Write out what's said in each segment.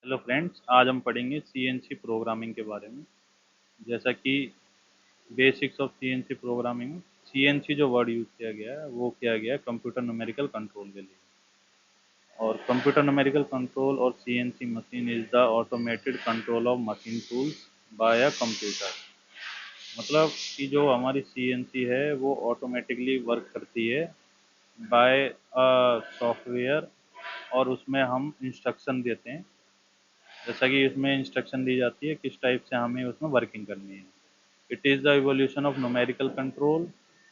Hello friends, आज हम पढ़ेंगे सीएनसी प्रोग्रामिंग के बारे में। जैसा कि basics of CNC programming, CNC जो वर्ड यूज़ किया गया है वो किया गया है कंप्यूटर न्यूमेरिकल कंट्रोल के लिए। और कंप्यूटर न्यूमेरिकल कंट्रोल और CNC machine is the automated control of machine tools by a computer. मतलब कि जो हमारी सीएनसी है वो ऑटोमेटिकली वर्क करती है बाय अ सॉफ्टवेयर, और उसमें हम इंस्ट्रक्शन देते हैं। जैसा कि इसमें इंस्ट्रक्शन दी जाती है किस टाइप से हमें उसमें वर्किंग करनी है। It is the evolution of numerical control.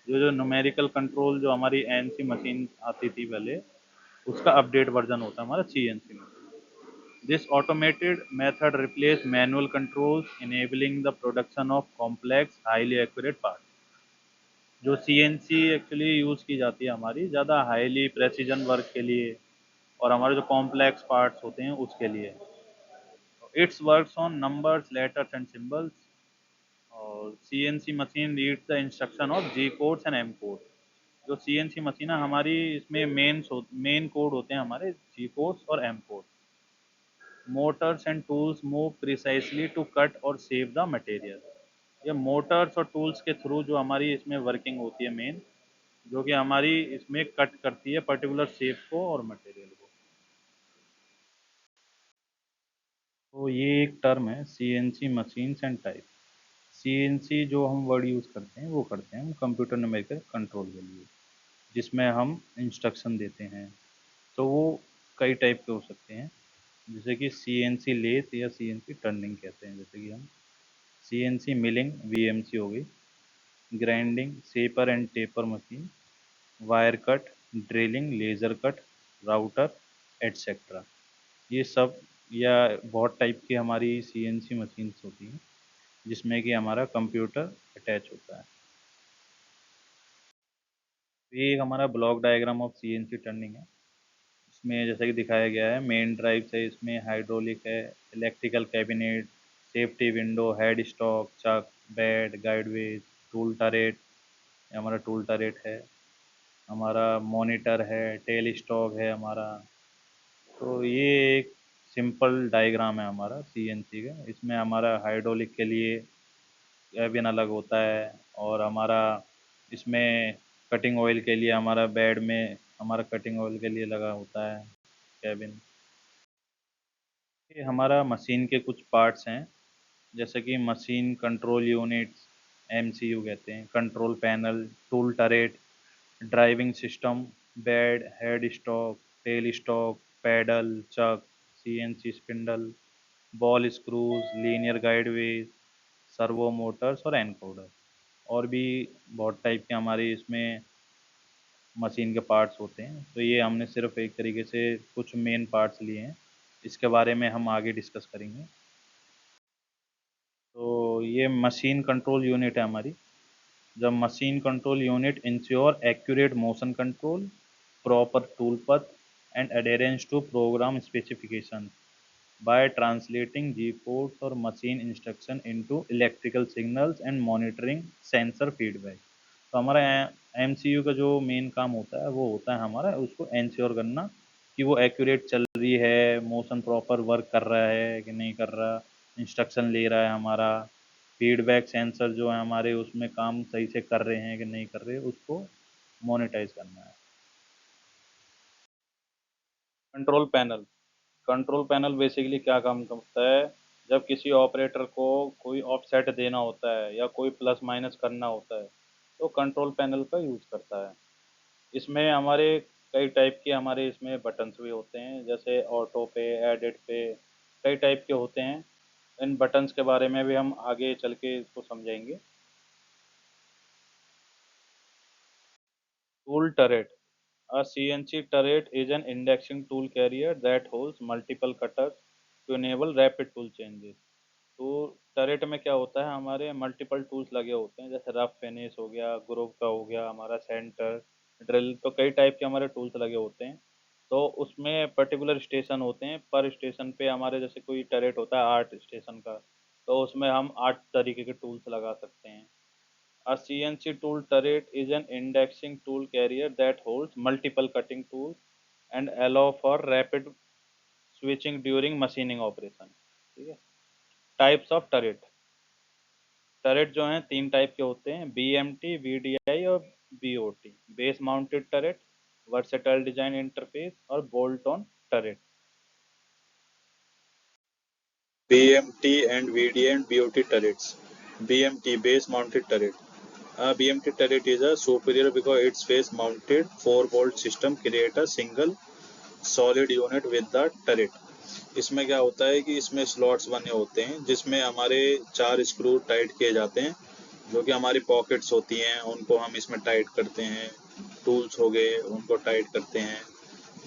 जो न्यूमेरिकल कंट्रोल जो हमारी एनसी मशीन आती थी पहले, उसका अपडेट वर्जन होता है हमारा सीएनसी में। This automated method replace manual controls enabling the production of complex highly accurate part. जो सीएनसी एक्चुअली यूज़ की जाती है हमारी ज़्यादा हाईली प्रेसिजन वर्क के लिए, और हमारे जो कॉम्प्लेक्स पार्ट्स होते हैं उसके लिए। It's works on numbers, letters and symbols. और CNC machine reads the instruction of G codes and M code. जो सीएनसी मशीन है हमारी, इसमें मेन कोड होते हैं हमारे जी कोड्स और M code. Motors and tools move precisely to cut और सेव द मटेरियल। ये मोटर्स और टूल्स के थ्रू जो हमारी इसमें वर्किंग होती है मेन, जो कि हमारी इसमें कट करती है पर्टिकुलर शेप को और मटेरियल को। तो ये एक टर्म है CNC machines and type. CNC जो हम वर्ड यूज़ करते हैं वो करते हैं हम कंप्यूटर न्यूमेरिकल कंट्रोल के लिए, जिसमें हम इंस्ट्रक्शन देते हैं। तो वो कई टाइप के हो सकते हैं, जैसे कि सीएनसी लेथ या सीएनसी टर्निंग कहते हैं। जैसे कि हम सीएनसी मिलिंग वीएमसी हो गई, grinding shaper and taper machine, wire cut, drilling, laser cut, router, etcetera. ये सब या बहुत टाइप की हमारी सीएनसी मशीन्स होती हैं जिसमें कि हमारा कंप्यूटर अटैच होता है। ये एक हमारा block diagram of CNC turning है। इसमें जैसा कि दिखाया गया है, मेन ड्राइव है, इसमें हाइड्रोलिक है, electrical cabinet, safety window, head stock, chuck, bed, guideways, tool turret. हमारा टूल टरेट है, हमारा मॉनिटर है, टेल स्टॉक है हमारा। तो ये एक सिंपल डायग्राम है हमारा सीएनसी का। इसमें हमारा हाइड्रोलिक के लिए कैबिन अलग होता है, और हमारा इसमें कटिंग ऑयल के लिए हमारा बेड में हमारा कटिंग ऑयल के लिए लगा होता है कैबिन। ये हमारा मशीन के कुछ पार्ट्स हैं, जैसे कि मशीन कंट्रोल यूनिट्स, एमसीयू कहते हैं, control panel, tool turret, driving system, bed, head stock, tail stock, pedal, chuck, CNC spindle, ball screws, linear guideways, servo motors और एनकोडर। और भी बहुत टाइप के हमारे इसमें मशीन के पार्ट्स होते हैं। तो ये हमने सिर्फ एक तरीके से कुछ मेन पार्ट्स लिए हैं, इसके बारे में हम आगे डिस्कस करेंगे। तो ये मशीन कंट्रोल यूनिट है हमारी। जब machine control unit ensure accurate motion control, proper tool path and adherence to program specification by translating G codes और machine instruction into electrical signals and monitoring sensor feedback. तो हमारा MCU का जो main काम होता है वो होता है हमारा उसको इंश्योर करना कि वो एक्यूरेट चल रही है, मोशन प्रॉपर वर्क कर रहा है कि नहीं कर रहा, इंस्ट्रक्शन ले रहा है हमारा, फीडबैक सेंसर जो है हमारे उसमें काम सही से कर रहे हैं कि नहीं कर रहे, उसको मोनेटाइज करना है। Control panel. Control panel basically क्या काम करता है, जब किसी ऑपरेटर को कोई ऑफसेट देना होता है या कोई प्लस माइनस करना होता है, तो कंट्रोल पैनल का यूज़ करता है। इसमें हमारे कई टाइप के हमारे इसमें बटन्स भी होते हैं, जैसे ऑटो पे, एडिट पे, कई टाइप के होते हैं। इन बटन्स के बारे में भी हम आगे चल के इसको समझेंगे। Tool turret. A CNC turret is an indexing tool carrier that holds multiple cutters to enable rapid tool changes. तो टरेट में क्या होता है, हमारे मल्टीपल टूल्स लगे होते हैं, जैसे रफ फिनिश हो गया, ग्रुप का हो गया, हमारा सेंटर, ड्रिल। तो कई टाइप के हमारे टूल्स लगे होते हैं। तो उसमें पर्टिकुलर स्टेशन होते हैं, पर स्टेशन पे हमारे जैसे कोई टरेट होता है 8 स्टेशन का, तो उसमें हम 8 तरीके के टूल्स लगा सकते हैं। A CNC tool turret is an indexing tool carrier that holds multiple cutting tools and allow for rapid switching during machining operation. ठीक है। Types of turret. टरेट जो हैं तीन टाइप के होते हैं, बीएमटी, वीडीआई और BOT. Base mounted turret, versatile design interface और bolt on turret. BMT and VDA and BOT turrets. BMT, base mounted turret. A BMT turret is a superior because its face mounted 4-bolt system create a single solid unit with the turret. इसमें क्या होता है कि इसमें slots बने होते हैं जिसमें हमारे 4 स्क्रू टाइट किए जाते हैं, जो कि हमारी पॉकेट्स होती हैं उनको हम इसमें टाइट करते हैं, टूल्स हो गए उनको टाइट करते हैं।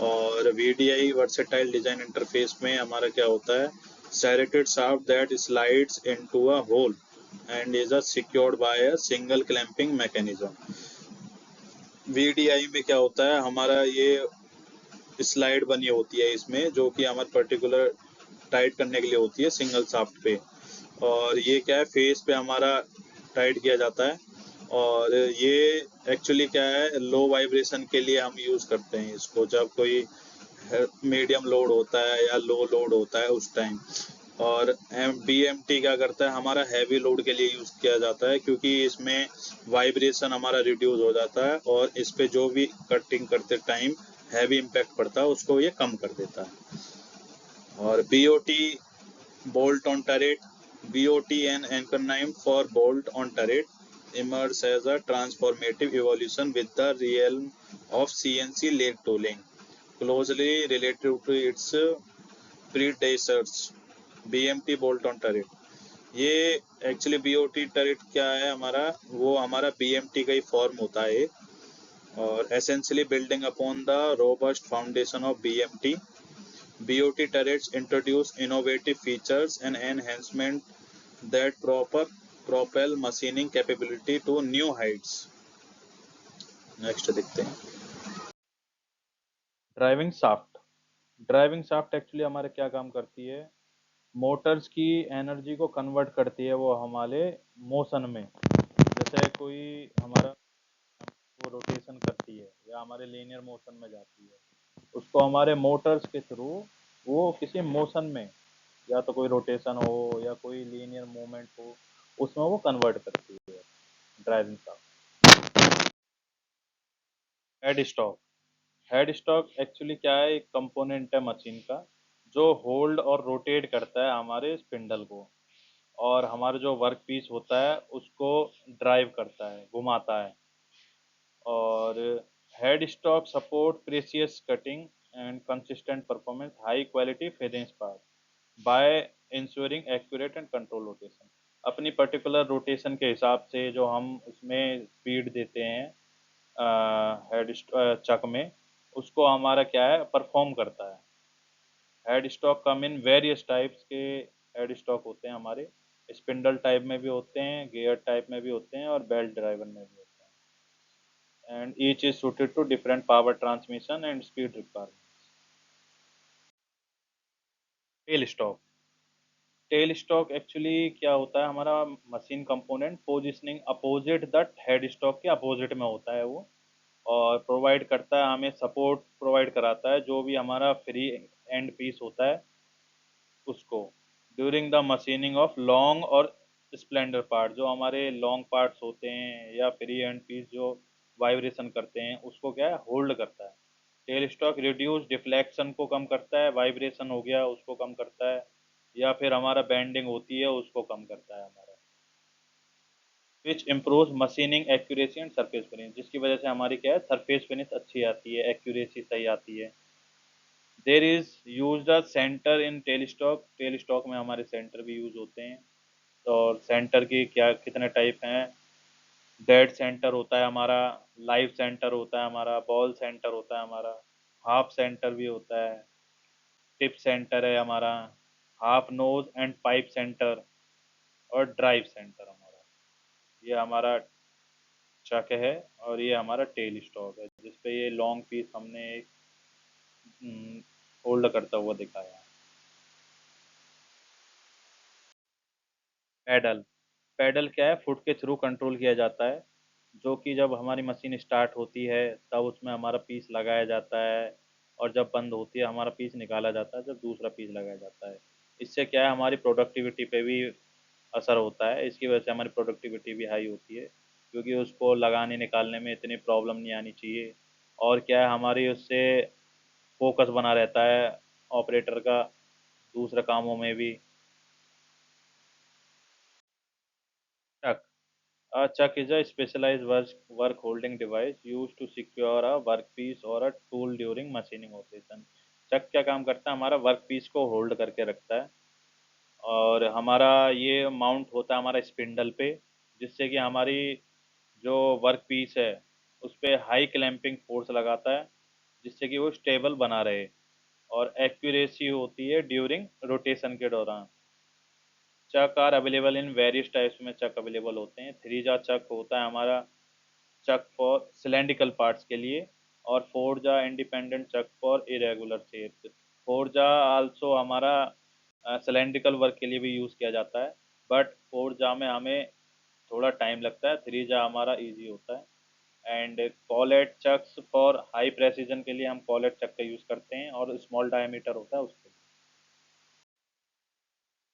और VDI वर्सेटाइल डिजाइन इंटरफेस में हमारा क्या होता है, serrated shaft that slides into a hole and is secured by a single clamping mechanism। VDI में क्या होता है, हमारा ये स्लाइड बनी होती है इसमें, जो कि हमारे पर्टिकुलर टाइट करने के लिए होती है सिंगल शाफ्ट पे। और ये क्या है, फेस पे हमारा टाइट किया जाता है। और ये एक्चुअली क्या है, लो वाइब्रेशन के लिए हम यूज़ करते हैं इसको, जब कोई मीडियम लोड होता है या लो लोड होता है उस टाइम। और BMT क्या करता है, हमारा हैवी लोड के लिए यूज़ किया जाता है, क्योंकि इसमें वाइब्रेशन हमारा रिड्यूस हो जाता है और इस पे जो भी कटिंग करते टाइम हैवी इम्पैक्ट पड़ता है उसको ये कम कर देता है। और BOT, bolt on turret, BOT an acronym for bolt on turret, emerged as a transformative evolution with the realm of CNC leg tooling, closely related to its predecessors BMT bolt on turret। ये actually BOT turret क्या है हमारा, वो हमारा BMT का ही form होता है। और essentially building upon the robust foundation of BMT, BOT turrets introduce innovative features and enhancement that propel machining capability to new heights। Next देखते हैं। Driving shaft. Driving shaft actually हमारे क्या काम करती है, मोटर्स की एनर्जी को कन्वर्ट करती है वो हमारे मोशन में। जैसे कोई हमारा वो रोटेशन करती है या हमारे लीनियर मोशन में जाती है, उसको हमारे मोटर्स के थ्रू वो किसी मोशन में, या तो कोई रोटेशन हो या कोई लीनियर मूवमेंट हो, उसमें वो कन्वर्ट करती है driving shaft. Head stock. Head stock actually क्या है, एक कंपोनेंट है मशीन का जो होल्ड और रोटेट करता है हमारे स्पिंडल को, और हमारा जो वर्क पीस होता है उसको ड्राइव करता है, घुमाता है। और head stock support precious cutting and consistent performance high quality फेरेंस part by ensuring accurate and control rotation. अपनी पर्टिकुलर रोटेशन के हिसाब से जो हम उसमें स्पीड देते हैं हेड चक में, उसको हमारा क्या है परफॉर्म करता है। हेड स्टॉक कम इन वेरियस टाइप्स के हेड स्टॉक होते हैं हमारे, स्पिंडल टाइप में भी होते हैं, गियर टाइप में भी होते हैं और बेल्ट ड्राइवर में भी होते हैं। And each is suited to different power transmission and speed requirement. Tail stock. Tail stock actually क्या होता है, हमारा machine component positioning opposite the head stock के अपोजिट में होता है वो, और प्रोवाइड करता है हमें सपोर्ट, प्रोवाइड कराता है जो भी हमारा फ्री एंड पीस होता है उसको, during the machining of long और स्प्लेंडर पार्ट। जो हमारे लॉन्ग पार्ट्स होते हैं या फ्री एंड पीस जो वाइब्रेशन करते हैं उसको क्या है होल्ड करता है। टेल स्टॉक रिड्यूस डिफ्लेक्शन को कम करता है, वाइब्रेशन हो गया उसको कम करता है, या फिर हमारा बेंडिंग होती है उसको कम करता है हमारा, which improve machining accuracy and surface finish, जिसकी वजह से हमारी क्या है सरफेस फिनिश अच्छी आती है, एक्यूरेसी सही आती है। There is use a centre in tell stock. Tail stock में हमारे सेंटर भी यूज होते हैं। और सेंटर की क्या कितने टाइप हैं, डेड सेंटर होता है हमारा, लाइव सेंटर होता है हमारा, बॉल सेंटर होता है हमारा, हाफ सेंटर भी होता है, टिप सेंटर है हमारा, half nose and pipe centre, और ड्राइव सेंटर हमारा। ये हमारा चक है और ये हमारा टेल स्टॉक है जिसपे ये लॉन्ग पीस हमने एक होल्ड करता हुआ दिखाया है। पैडल। पैडल क्या है, फुट के थ्रू कंट्रोल किया जाता है, जो कि जब हमारी मशीन स्टार्ट होती है तब उसमें हमारा पीस लगाया जाता है और जब बंद होती है हमारा पीस निकाला जाता है, जब दूसरा पीस लगाया जाता है। इससे क्या है, हमारी प्रोडक्टिविटी पे भी असर होता है। इसकी वजह से हमारी प्रोडक्टिविटी भी हाई होती है, क्योंकि उसको लगाने निकालने में इतनी प्रॉब्लम नहीं आनी चाहिए। और क्या है, हमारी उससे फोकस बना रहता है ऑपरेटर का दूसरे कामों में भी। चक chuck is a specialized work holding device used to secure a workpiece or a tool during machining operation। चक क्या काम करता है, हमारा वर्क पीस को होल्ड करके रखता है, और हमारा ये माउंट होता है हमारा स्पिंडल पे, जिससे कि हमारी जो वर्क पीस है उस पर हाई क्लैंपिंग फोर्स लगाता है, जिससे कि वो स्टेबल बना रहे, और एक्यूरेसी होती है ड्यूरिंग रोटेशन के दौरान। Chuck are available in various types में चक अवेलेबल होते हैं। थ्री जा चक होता है हमारा चक फॉर सिलेंड्रिकल पार्ट्स के लिए, और four jaw independent chuck for irregular shapes. Four jaw also हमारा सिलेंड्रिकल वर्क के लिए भी यूज़ किया जाता है, बट फोर जा में हमें थोड़ा टाइम लगता है, थ्री जा हमारा इजी होता है। And collet chucks for high precision के लिए हम कॉलेट चक का यूज़ करते हैं, और स्मॉल डायमीटर होता है उसके लिए।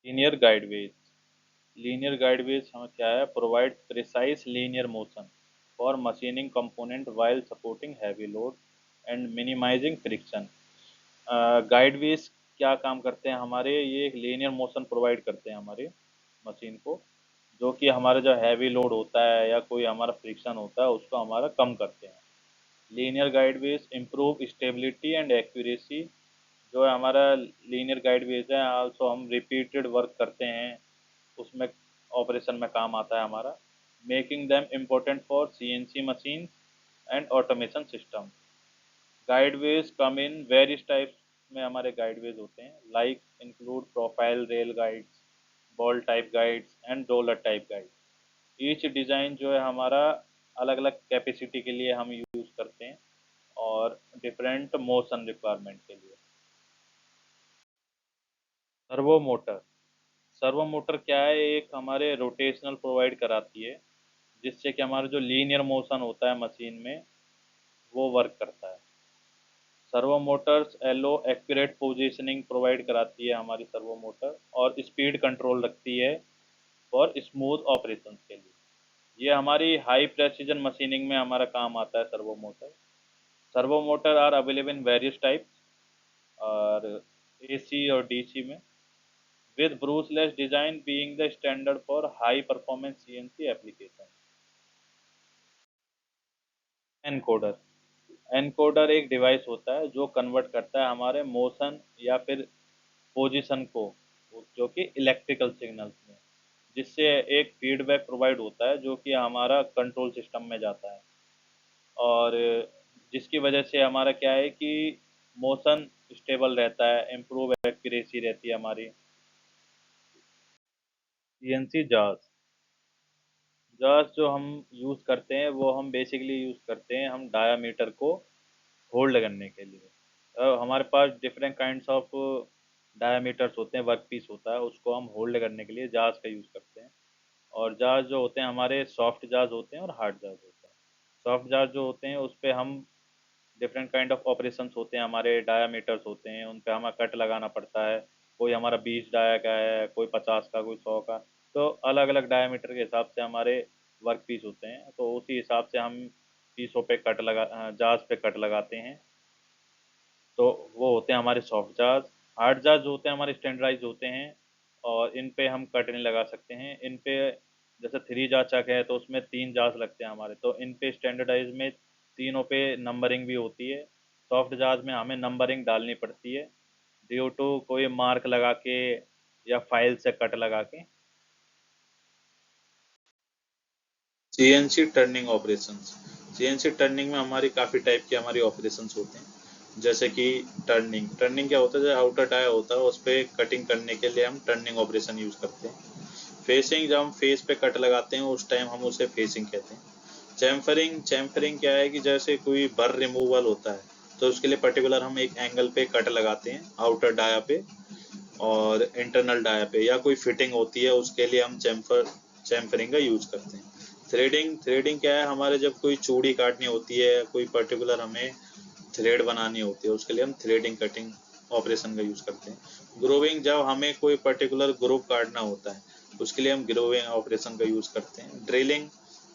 लीनियर गाइडवेज। लीनियर गाइडवेज हमें क्या है, provide precise linear motion for machining component while supporting heavy load and minimizing friction. Guideways क्या काम करते हैं हमारे, ये एक लीनियर मोशन प्रोवाइड करते हैं हमारे मशीन को, जो कि हमारा जो हैवी लोड होता है या कोई हमारा फ्रिक्शन होता है उसको हमारा कम करते हैं। Linear गाइडवेज improve stability and accuracy. जो है हमारा लीनियर गाइडवेज है, आल्सो हम रिपीटेड वर्क करते हैं उसमें, ऑपरेशन में काम आता है हमारा। Making them important for CNC machine and automation system. गाइडवेज come in various types में हमारे गाइडवेज होते हैं, like include profile rail guides, ball type guides and roller type guide. Each design जो है हमारा अलग अलग कैपेसिटी के लिए हम यूज़ करते हैं, और डिफरेंट मोशन रिक्वायरमेंट के लिए। Servo motor. सर्वो मोटर क्या है, एक हमारे रोटेशनल प्रोवाइड कराती है, जिससे कि हमारा जो लीनियर मोशन होता है मशीन में वो वर्क करता है। Servo motors allow accurate positioning provide कराती है हमारी सर्वो मोटर, और स्पीड कंट्रोल रखती है फॉर स्मूथ ऑपरेशन के लिए। ये हमारी हाई प्रेसिजन मशीनिंग में हमारा काम आता है servo motor. Servo motor are available in various types, और एसी और डीसी में, with brushless design being the standard for high performance CNC application। Encoder. Encoder एक डिवाइस होता है जो कन्वर्ट करता है हमारे मोशन या फिर पोजीशन को, जो कि इलेक्ट्रिकल सिग्नल्स में, जिससे एक फीडबैक प्रोवाइड होता है जो कि हमारा कंट्रोल सिस्टम में जाता है, और जिसकी वजह से हमारा क्या है कि मोशन स्टेबल रहता है, इम्प्रूव एक्यूरेसी रहती है हमारी। CNC jars. जार्स जो हम यूज़ करते हैं वो हम बेसिकली यूज़ करते हैं हम डायामीटर को होल्ड करने के लिए। हमारे पास डिफरेंट काइंड्स ऑफ डायामीटर्स होते हैं, वर्क पीस होता है, उसको हम होल्ड करने के लिए जार्स का यूज़ करते हैं। और जार्स जो होते हैं हमारे सॉफ्ट जार्स होते हैं और हार्ड जार्स होते हैं। सॉफ्ट जार्स जो होते हैं उस पर हम डिफरेंट काइंड ऑफ ऑपरेशंस होते हैं, हमारे डायामीटर्स होते हैं, उन पे हमें कट लगाना पड़ता है। कोई हमारा 20 डाया का है, कोई 50 का, कोई 100 का। तो अलग अलग डायामीटर के हिसाब से हमारे वर्क पीस होते हैं, तो उसी हिसाब से हम पीसों पे कट लगा जार्स पे कट लगाते हैं। तो वो होते हैं हमारे सॉफ्ट जार्स। हार्ड जार्स जो होते हैं हमारे स्टैंडर्डाइज होते हैं, और इन पे हम कट नहीं लगा सकते हैं। इन पे जैसे थ्री जार चक है तो उसमें 3 जार्स लगते हैं हमारे, तो इन पे स्टैंडर्डाइज में तीनों पे नंबरिंग भी होती है। सॉफ्ट जार्स में हमें नंबरिंग डालनी पड़ती है ड्यू टू कोई मार्क लगा के या फाइल से कट लगा के। CNC turning operations. CNC turning में हमारी काफ़ी टाइप के हमारी ऑपरेशंस होते हैं, जैसे कि टर्निंग। टर्निंग क्या होता है, जो आउटर टायर होता है उस पर कटिंग करने के लिए हम टर्निंग ऑपरेशन यूज़ करते हैं। फेसिंग, जब हम फेस पे कट लगाते हैं उस टाइम हम उसे फेसिंग कहते हैं। चैम्फरिंग। चैम्फरिंग क्या है कि जैसे कोई बर रिमूवल होता है तो उसके लिए पर्टिकुलर हम एक एंगल पे कट लगाते हैं आउटर डाया पे और इंटरनल डाया पे, या कोई फिटिंग होती है उसके लिए हम चैम्फरिंग का यूज़ करते हैं। थ्रेडिंग। थ्रेडिंग क्या है, हमारे जब कोई चूड़ी काटनी होती है, कोई पर्टिकुलर हमें थ्रेड बनानी होती है, उसके लिए हम थ्रेडिंग कटिंग ऑपरेशन का यूज करते हैं। ग्रोविंग, जब हमें कोई पर्टिकुलर ग्रुप काटना होता है उसके लिए हम ग्रोविंग ऑपरेशन का यूज करते हैं। ड्रिलिंग,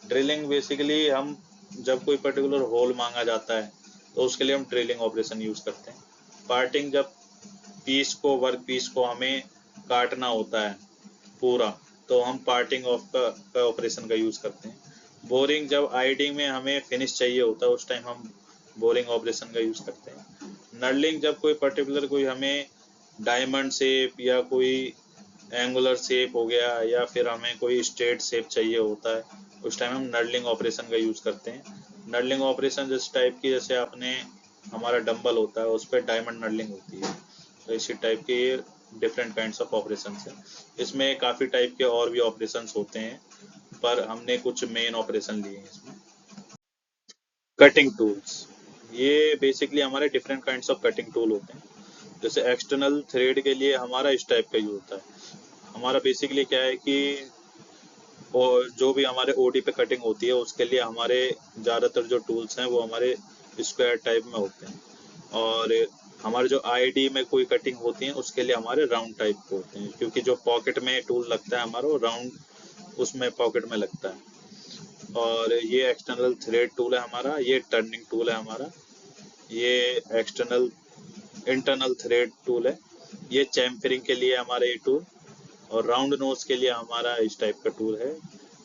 ड्रिलिंग बेसिकली हम जब कोई पर्टिकुलर होल मांगा जाता है तो उसके लिए हम ड्रिलिंग ऑपरेशन यूज करते हैं। पार्टिंग, जब पीस को, वर्क पीस को हमें काटना होता है पूरा, तो हम पार्टिंग ऑफ का ऑपरेशन का यूज करते हैं। बोरिंग, जब आईडी में हमें फिनिश चाहिए होता है उस टाइम हम बोरिंग ऑपरेशन का यूज करते हैं। नर्लिंग, जब कोई पर्टिकुलर कोई हमें डायमंड शेप या कोई एंगुलर शेप हो गया या फिर हमें कोई स्ट्रेट शेप चाहिए होता है उस टाइम हम नर्लिंग ऑपरेशन का यूज करते हैं। नर्लिंग ऑपरेशन जिस टाइप की, जैसे आपने हमारा डंबल होता है उस पर डायमंड नर्लिंग होती है, तो इसी टाइप के डिफरेंट काइंड्स ऑफ ऑपरेशन है। इसमें काफ़ी टाइप के और भी ऑपरेशन होते हैं, पर हमने कुछ मेन ऑपरेशन लिए हैं इसमें। कटिंग टूल्स, ये बेसिकली हमारे different kinds of cutting tool होते हैं। जैसे एक्सटर्नल थ्रेड के लिए हमारा इस टाइप का यूज होता है। हमारा बेसिकली क्या है कि और जो भी हमारे ओडी पे कटिंग होती है उसके लिए हमारे ज़्यादातर जो टूल्स हैं वो हमारे स्क्वायर टाइप में होते हैं, और हमारे जो आईडी में कोई कटिंग होती है उसके लिए हमारे राउंड टाइप के होते हैं, क्योंकि जो पॉकेट में टूल लगता है हमारा वो राउंड उसमें पॉकेट में लगता है। और ये एक्सटर्नल थ्रेड टूल है हमारा, ये टर्निंग टूल है हमारा, ये एक्सटर्नल इंटरनल थ्रेड टूल है, ये चैम्फरिंग के लिए हमारा ये टूल, और राउंड नोज के लिए हमारा इस टाइप का टूल है।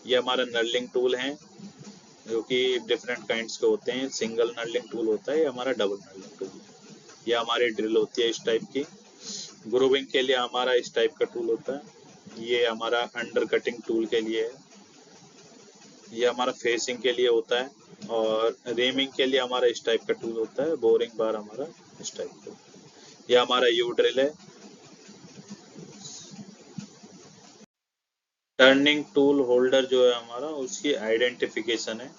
ये हमारा नर्लिंग टूल है जो कि डिफरेंट काइंड्स के होते हैं। सिंगल नर्लिंग टूल होता है, ये हमारा डबल नर्लिंग टूल है। ये हमारी ड्रिल होती है इस टाइप की। ग्रूविंग के लिए हमारा इस टाइप का टूल होता है, ये हमारा अंडर कटिंग टूल के लिए है। ये हमारा फेसिंग के लिए होता है, और रेमिंग के लिए हमारा इस टाइप का टूल होता है। बोरिंग बार हमारा इस टाइप का। ये हमारा यू ड्रिल है। टर्निंग टूल होल्डर जो है हमारा, उसकी आइडेंटिफिकेशन है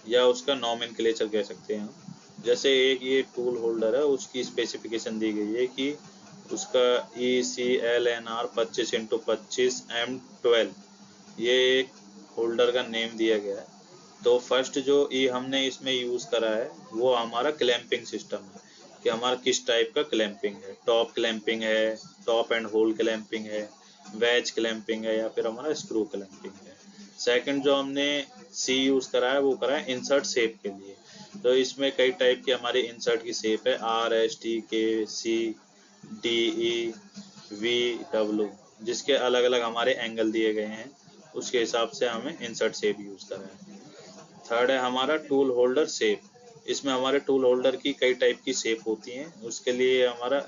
या उसका नॉमेनक्लेचर कह सकते हैं हम। जैसे एक ये टूल होल्डर है, उसकी स्पेसिफिकेशन दी गई है कि उसका ECLNR 25x25 M12 ये एक होल्डर का नेम दिया गया है। तो फर्स्ट जो हमने इसमें यूज़ करा है वो हमारा क्लैंपिंग सिस्टम है, कि हमारा किस टाइप का क्लैंपिंग है। टॉप क्लैंपिंग है, टॉप एंड होल क्लैंपिंग है, वेज क्लैंपिंग है, या फिर हमारा स्क्रू क्लैंपिंग है। सेकंड जो हमने सी यूज़ करा है वो करा है इंसर्ट शेप के लिए। तो इसमें कई टाइप की हमारी इंसर्ट की शेप है, RSTKCDEVW, जिसके अलग अलग हमारे एंगल दिए गए हैं, उसके हिसाब से हमें इंसर्ट शेप यूज़ करा है। थर्ड है हमारा टूल होल्डर शेप। इसमें हमारे टूल होल्डर की कई टाइप की शेप होती हैं, उसके लिए हमारा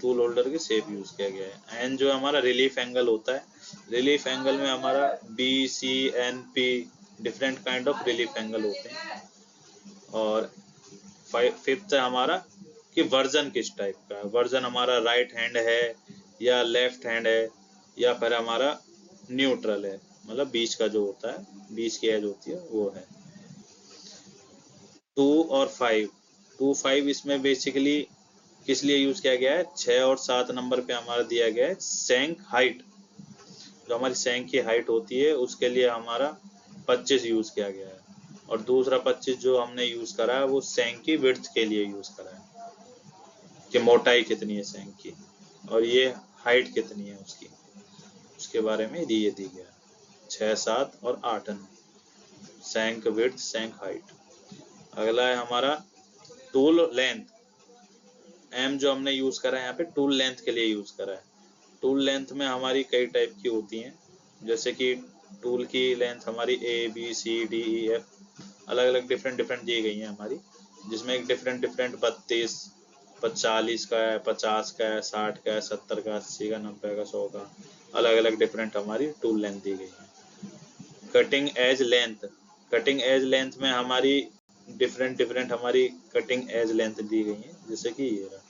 टूल होल्डर की शेप यूज किया गया है। एंड जो हमारा रिलीफ एंगल होता है, रिलीफ एंगल में हमारा BCNP different kind of relief angle होते हैं। और फिफ्थ है हमारा कि वर्जन किस टाइप का है। वर्जन हमारा राइट हैंड है या लेफ्ट हैंड है या फिर हमारा न्यूट्रल है, मतलब बीच का जो होता है, बीच की एज होती है वो है। 2 और 5, 2-5 इसमें बेसिकली किस लिए यूज किया गया है। 6 और 7 नंबर पे हमारा दिया गया है सैंक हाइट। जो हमारी सैंक की हाइट होती है उसके लिए हमारा 25 यूज किया गया है, और दूसरा 25 जो हमने यूज करा है वो सैंक की विड्थ के लिए यूज करा है, कि मोटाई कितनी है सैंक की, और ये हाइट कितनी है उसकी, उसके बारे में ये दी गया है। 6, 7 और 8 सैंक विड्थ, सैंक हाइट। अगला है हमारा टूल लेंथ। एम जो हमने यूज करा है यहाँ पे टूल लेंथ के लिए यूज करा है। टूल लेंथ में हमारी कई टाइप की होती हैं, जैसे कि टूल की लेंथ हमारी ABCDEF अलग अलग डिफरेंट दी गई हैं हमारी, जिसमें एक डिफरेंट 32, 40 का है, 50 का है, 60 का है, 70 का, 80 का, 90 का, 100 का, अलग अलग डिफरेंट हमारी टूल लेंथ दी गई है। Cutting edge length, cutting edge length में हमारी डिफरेंट हमारी कटिंग एज लेंथ दी गई है, जैसे कि ये रहा।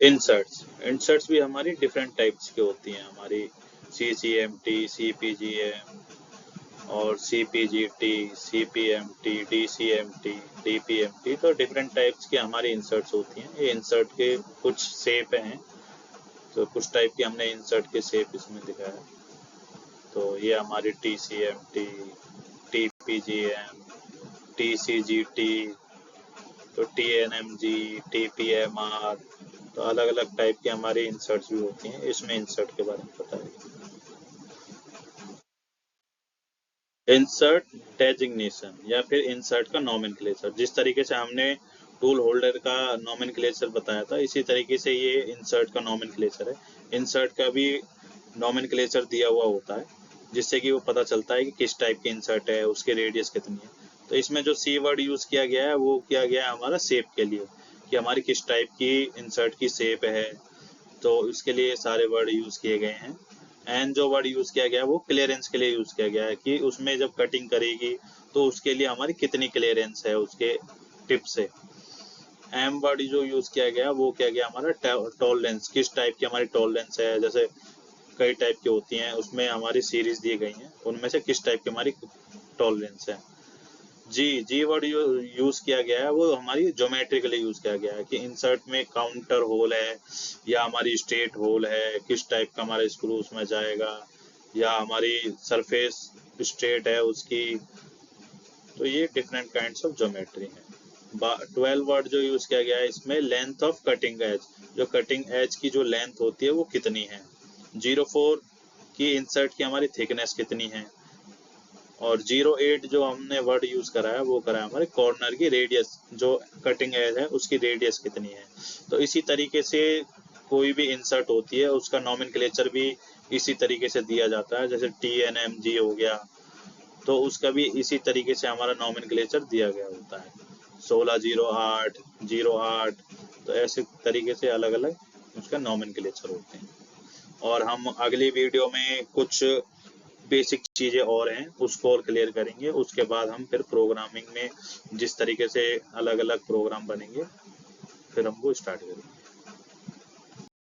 इंसर्ट्स भी हमारी डिफरेंट टाइप्स की होती हैं, हमारी CCMT, CPGM और CPGT, CPMT, DCMT, DPMT, तो डिफरेंट टाइप्स की हमारी इंसर्ट्स होती हैं। ये इंसर्ट के कुछ शेप हैं, तो कुछ टाइप की हमने इंसर्ट के शेप इसमें दिखाया है। तो ये हमारी TCMT, TPGM, TCGT, तो TNMG, TPMR, तो अलग अलग टाइप के हमारे इंसर्ट्स भी होती हैं। इसमें इंसर्ट के बारे में बताएंगे। इंसर्ट डेजिग्नेशन या फिर इंसर्ट का नॉमेनक्लेचर, जिस तरीके से हमने टूल होल्डर का नॉमेनक्लेचर बताया था, इसी तरीके से ये इंसर्ट का नॉमेनक्लेचर है। इंसर्ट का भी नॉमेनक्लेचर दिया हुआ होता है, जिससे कि वो पता चलता है कि किस टाइप की इंसर्ट है, उसके रेडियस कितनी है। तो इसमें जो सी वर्ड यूज किया गया है वो किया गया है हमारा शेप के लिए, कि हमारी किस टाइप की इंसर्ट की शेप है, तो इसके लिए सारे वर्ड यूज किए गए हैं। एंड जो वर्ड यूज किया गया है वो क्लियरेंस के लिए यूज किया गया है, कि उसमें जब कटिंग करेगी तो उसके लिए हमारी कितनी क्लियरेंस है उसके टिप से। एम वर्ड जो यूज किया गया वो किया गया हमारा टॉलरेंस, किस टाइप की हमारी टॉलरेंस है। जैसे कई टाइप की होती हैं, उसमें हमारी सीरीज दी गई हैं, उनमें से किस टाइप की हमारी टॉलरेंस है। जी वर्ड यूज किया गया है वो हमारी ज्योमेट्री के लिए यूज किया गया है, कि इंसर्ट में काउंटर होल है या हमारी स्ट्रेट होल है, किस टाइप का हमारा स्क्रू उसमें जाएगा, या हमारी सरफेस स्ट्रेट है उसकी। तो ये डिफरेंट काइंड्स ऑफ ज्योमेट्री है। 12 वर्ड जो यूज किया गया है इसमें लेंथ ऑफ कटिंग एज, जो कटिंग एज की जो लेंथ होती है वो कितनी है। 04 की इंसर्ट की हमारी थिकनेस कितनी है। और 08 जो हमने वर्ड यूज करा है वो करा है हमारे कॉर्नर की रेडियस, जो कटिंग एज है उसकी रेडियस कितनी है। तो इसी तरीके से कोई भी इंसर्ट होती है उसका नॉमेनक्लेचर भी इसी तरीके से दिया जाता है। जैसे TNMG हो गया, तो उसका भी इसी तरीके से हमारा नॉमेनक्लेचर दिया गया होता है। 1608, 08, तो ऐसे तरीके से अलग अलग उसका नॉमेनक्लेचर होते हैं। और हम अगली वीडियो में कुछ बेसिक चीज़ें और हैं उसको और क्लियर करेंगे। उसके बाद हम फिर प्रोग्रामिंग में जिस तरीके से अलग अलग प्रोग्राम बनेंगे फिर हम वो स्टार्ट करेंगे।